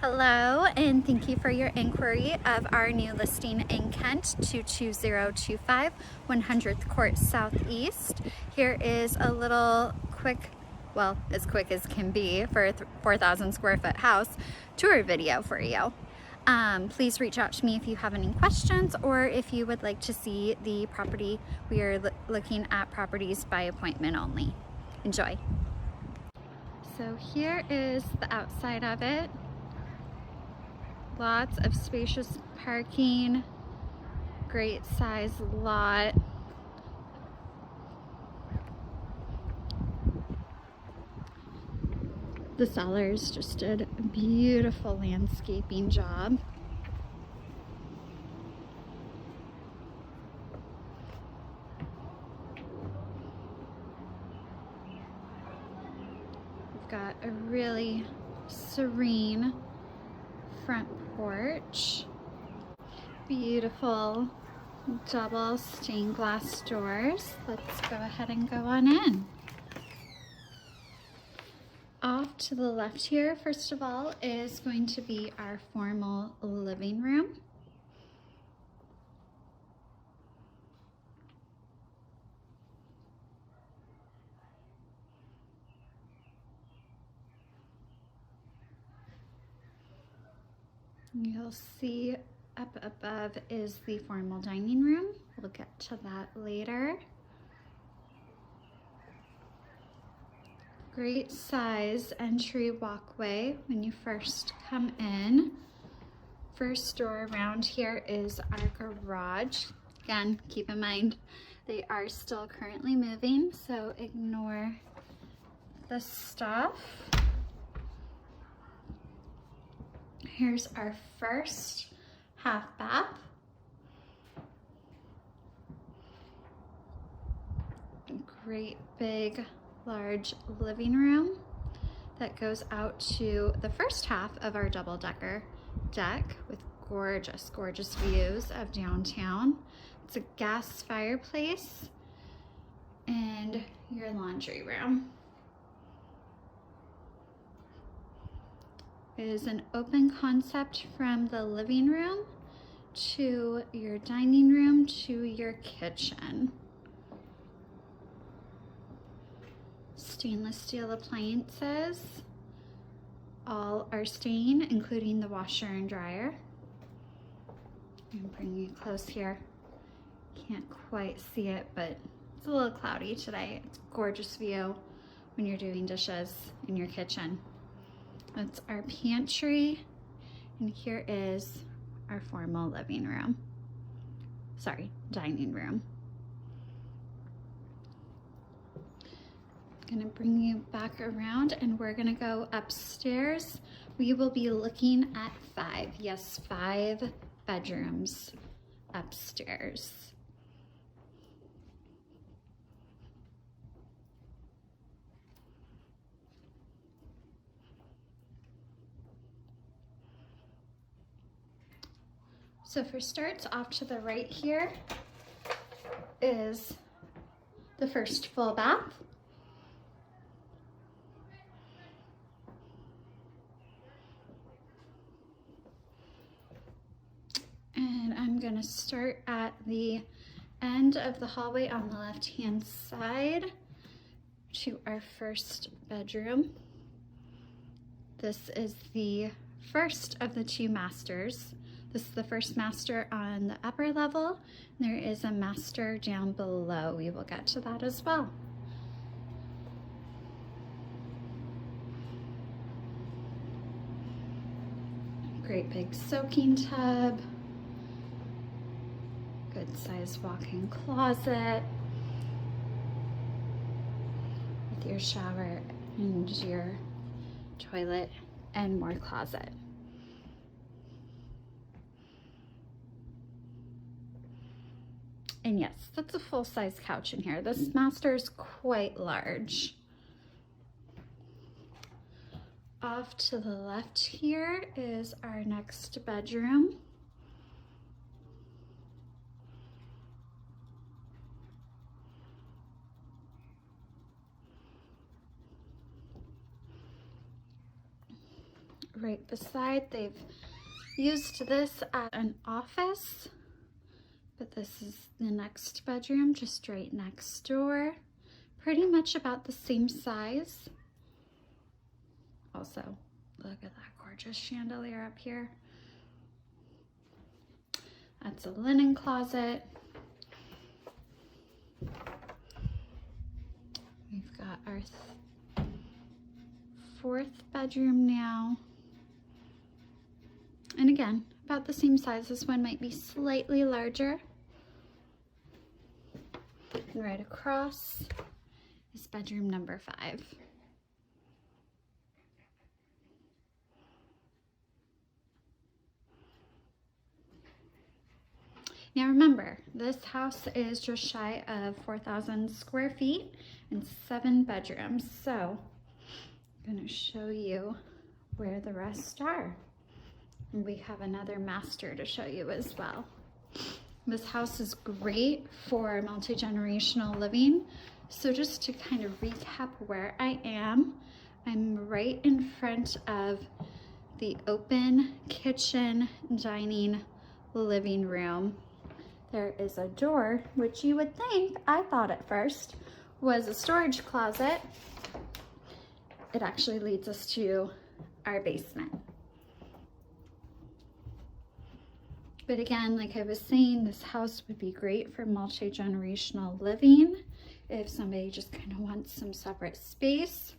Hello, and thank you for your inquiry of our new listing in Kent, 22025 100th Court Southeast. Here is a little quick, well, as quick as can be for a 4,000 square foot house tour video for you. Please reach out to me if you have any questions or if you would like to see the property. We are looking at properties by appointment only. Enjoy. So here is the outside of it. Lots of spacious parking, great size lot. The sellers just did a beautiful landscaping job. We've got a really serene front porch. Beautiful double stained glass doors. Let's go ahead and go on in. Off to the left here, first of all, is going to be our formal living room. You'll see up above is the formal dining room. We'll get to that later. Great size entry walkway when you first come in. First door around here is our garage. Again, keep in mind they are still currently moving, so ignore the stuff. Here's our first half bath. Great big large living room that goes out to the first half of our double-decker deck with gorgeous views of downtown. It's a gas fireplace and your laundry room. It is an open concept from the living room to your dining room to your kitchen. Stainless steel appliances. All are staying, including the washer and dryer. I'm bringing you close here. Can't quite see it, but it's a little cloudy today. It's a gorgeous view when you're doing dishes in your kitchen. That's our pantry, and here is our formal living room. Sorry, dining room. I'm gonna bring you back around and we're gonna go upstairs. We will be looking at 5 bedrooms upstairs. So for starts, off to the right here is the first full bath. And I'm gonna start at the end of the hallway on the left-hand side to our first bedroom. This is the first of the 2 masters. This is the first master on the upper level. There is a master down below. We will get to that as well. Great big soaking tub. Good sized walk-in closet with your shower and your toilet and more closet. And yes, that's a full-size couch in here. This master is quite large. Off to the left here is our next bedroom. right beside. They've used this as an office, but this is the next bedroom, just right next door. Pretty much about the same size. Also, look at that gorgeous chandelier up here. That's a linen closet. We've got our fourth bedroom now. And again, about the same size. This one might be slightly larger. And right across is bedroom number 5. Now remember, this house is just shy of 4,000 square feet and 7 bedrooms. So I'm going to show you where the rest are. And we have another master to show you as well. This house is great for multi-generational living. So just to kind of recap where I am, I'm right in front of the open kitchen, dining, living room. There is a door, which you would think, I thought at first, was a storage closet. It actually leads us to our basement. But again, like I was saying, this house would be great for multi-generational living if somebody just kind of wants some separate space.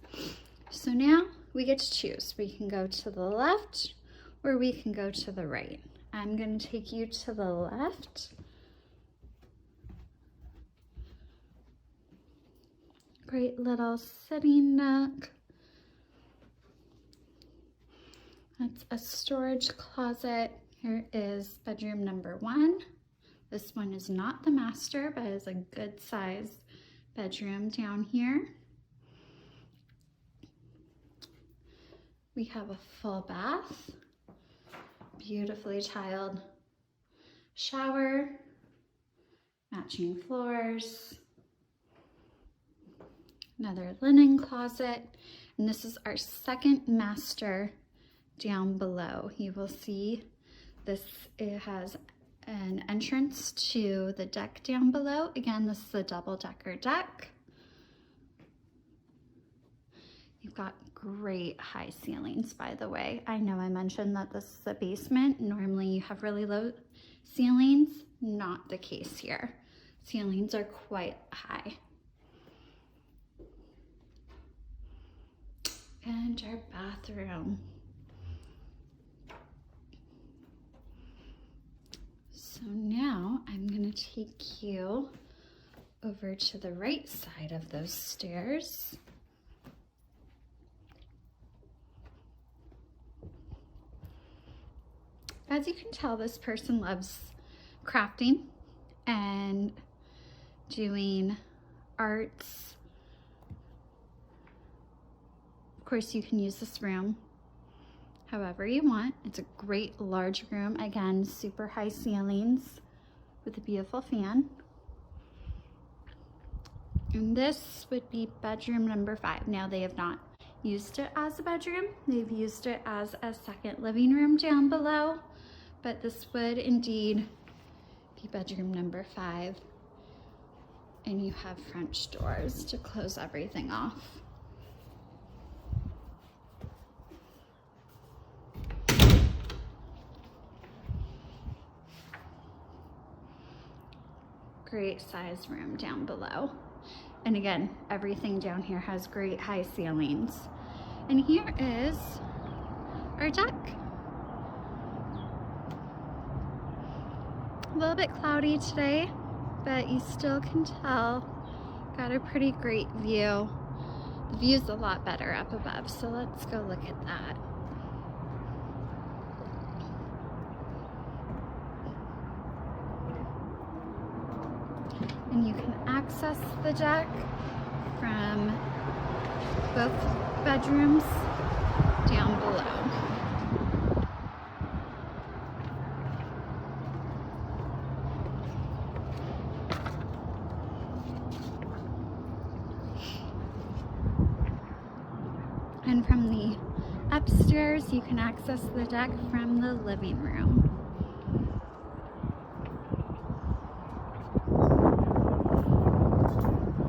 So now we get to choose. We can go to the left or we can go to the right. I'm going to take you to the left. Great little sitting nook. That's a storage closet. Here is bedroom number 1. This one is not the master, but is a good size bedroom down here. We have a full bath, beautifully tiled shower, matching floors, another linen closet, and this is our second master down below. You will see this, it has an entrance to the deck down below. Again, this is a double-decker deck. You've got great high ceilings, by the way. I know I mentioned that this is a basement. Normally you have really low ceilings. Not the case here. Ceilings are quite high. And our bathroom. So now I'm going to take you over to the right side of those stairs. As you can tell, this person loves crafting and doing arts. Of course, you can use this room however you want. It's a great large room. Again, super high ceilings with a beautiful fan. And this would be bedroom number 5. Now, they have not used it as a bedroom. They've used it as a second living room down below, but this would indeed be bedroom number 5. And you have French doors to close everything off. Great size room down below. And again, everything down here has great high ceilings. And here is our deck. A little bit cloudy today, but you still can tell, got a pretty great view. The view's a lot better up above, so let's go look at that. And you can access the deck from both bedrooms down below. And from the upstairs upstairs, you can access the deck from the living room.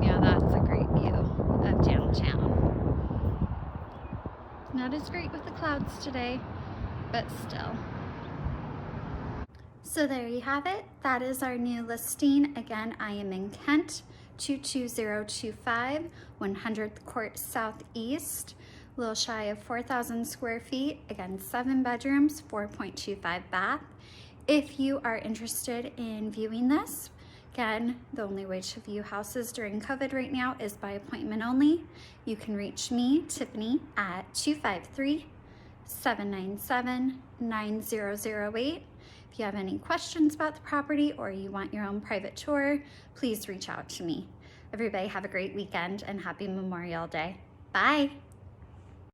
Yeah, that's a great view of downtown. Not as great with the clouds today, but still. So there you have it. That is our new listing. Again, I am in Kent, 22025, 100th Court Southeast, a little shy of 4,000 square feet. Again, 7 bedrooms, 4.25 bath. If you are interested in viewing this, again, the only way to view houses during COVID right now is by appointment only. You can reach me, Tiffany, at 253-797-9008. If you have any questions about the property or you want your own private tour, please reach out to me. Everybody have a great weekend and happy Memorial Day. Bye.